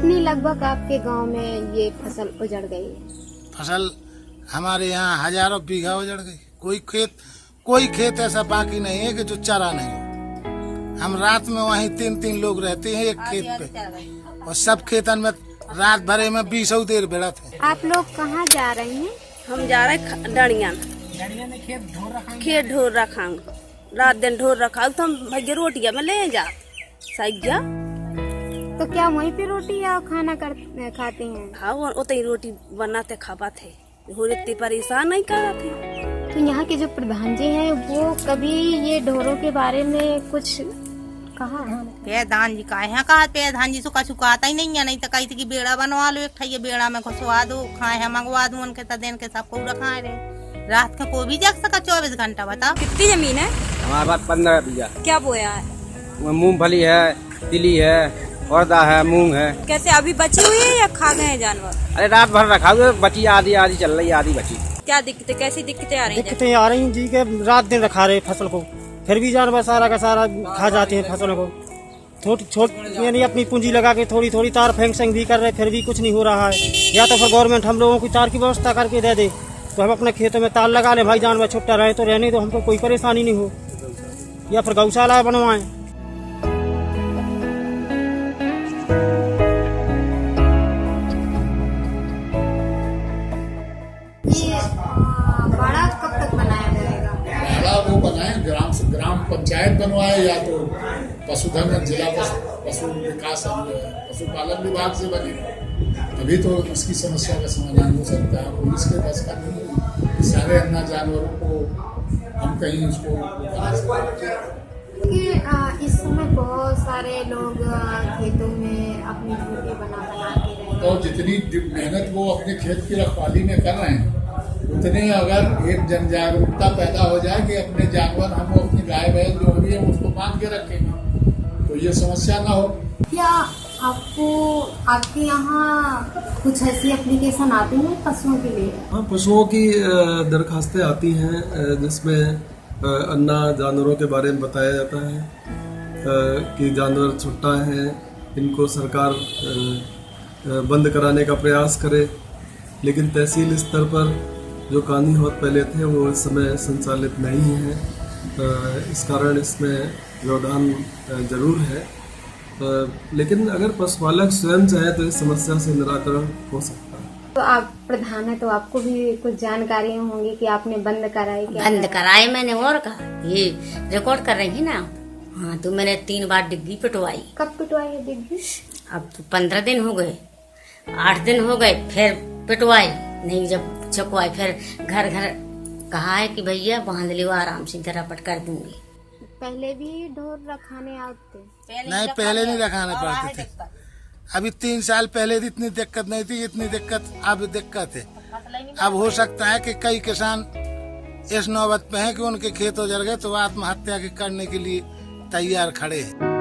कितनी लगभग आपके गांव में ये फसल उजड़ गई है? फसल हमारे यहाँ हजारों बीघा उजड़ गई। कोई खेत ऐसा बाकी नहीं है कि जो चरा नहीं हो। हम रात में वहीं 3-3 लोग रहते हैं एक खेत पे, और सब खेतन में रात भरे में 20 देर बेड़ा थे। आप लोग कहाँ जा रहे हैं? हम जा रहे डणिया में खेत ढोर रखा, रात दिन ढोर रखा तो हम भैया रोटियां में ले जा सैया। तो क्या वहीं पे रोटी या खाना खाते हैं? हाँ, उतनी रोटी बनाते खावा थे, इतनी परेशान नहीं कर रहे थे। तो यहाँ के जो प्रधान जी हैं वो कभी ये ढोरों के बारे में कुछ कहा? प्रधान जी का है, कहा प्रधान जी का सुखाता ही नहीं है, नहीं तो कही थी कि बेड़ा बनवा लो, एक ये बेड़ा में घुसवा दो, खाए है मंगवा दो उनके दिन के सबको रखा रे। रात का कोई भी जग सका 24 घंटा। बताओ कितनी जमीन है? हमारे पास 15 बीघा। क्या बोया है? मूंगफली है, तिली है, औरदा है, मूंग है। कैसे अभी बची हुई है या खा गए हैं जानवर? अरे रात भर रखा हुआ, बची आधी चल रही, आधी बची। क्या दिक्कतें, कैसी दिक्कतें आ रही हैं? दिक्कतें आ रही जी के रात दिन रखा रहे फसल को, फिर भी जानवर सारा का सारा खा जाते हैं फसलों को। यानी अपनी पूंजी लगा के थोड़ी तार फेंसिंग भी कर रहे, फिर भी कुछ नहीं हो रहा है। या तो फिर गवर्नमेंट हम लोगों को तार की व्यवस्था करके दे दे तो हम अपने खेतों में तार लगा लें, भाई जानवर छुट्टा रहे तो रहने दो, हमको कोई परेशानी नहीं हो, या फिर गौशाला बनवाएं। बाड़ा कब तक बनाया जाएगा? बाड़ा वो बनाए, ग्राम पंचायत बनवाए, या तो पशुधन जिला पशु विकास पशुपालन विभाग से बने, तभी तो इसकी समस्या का समाधान हो सकता है। पुलिस के बस का नहीं है, सारे अन्ना जानवरों को हम कहीं उसको इस समय बहुत सारे लोग खेतों में अपनी झूठे बना के रहे। तो जितनी मेहनत वो अपने खेत की रखवाली में कर रहे हैं, उतने अगर एक जन जागरूकता पैदा हो जाए कि अपने जानवर हम अपनी गाय बैल जो भी है उसको बांध के रखेंगे तो ये समस्या ना हो। क्या आपके यहाँ कुछ ऐसी एप्लीकेशन आती है पशुओं के लिए? हाँ, पशुओं की दरखास्तें आती हैं जिसमें अन्ना जानवरों के बारे में बताया जाता है कि जानवर छुट्टा है, इनको सरकार बंद कराने का प्रयास करे। लेकिन तहसील स्तर पर जो कानूनी हद पहले थे वो इस समय संचालित नहीं है, इस कारण इसमें व्यवधान जरूर है। लेकिन अगर पशुपालक स्वयं चाहे तो इस समस्या से निराकरण हो सकता है। तो आप प्रधान है तो आपको भी कुछ जानकारी होंगी कि आपने बंद कराई? बंद कराए मैंने, और कहा ये रिकॉर्ड कर रही है ना। हाँ, तो मैंने 3 बार डिग्गी पिटवाई। कब पिटवाई है डिग्गी? अब तो 15 दिन हो गए, 8 दिन हो गए, फिर पिटवाई नहीं, जब चकवाई फिर घर कहा है कि भैया बांध लियो, आराम से रपट कर दूंगी। पहले भी ढोर रखाने आते? नहीं, पहले नहीं रखाने पड़ते थे। अभी 3 साल पहले इतनी दिक्कत नहीं थी, इतनी दिक्कत अब दिक्कत है। अब हो सकता है कि कई किसान इस नौबत पे हैं कि उनके खेत उजड़ गए तो आत्महत्या करने के लिए तैयार खड़े हैं।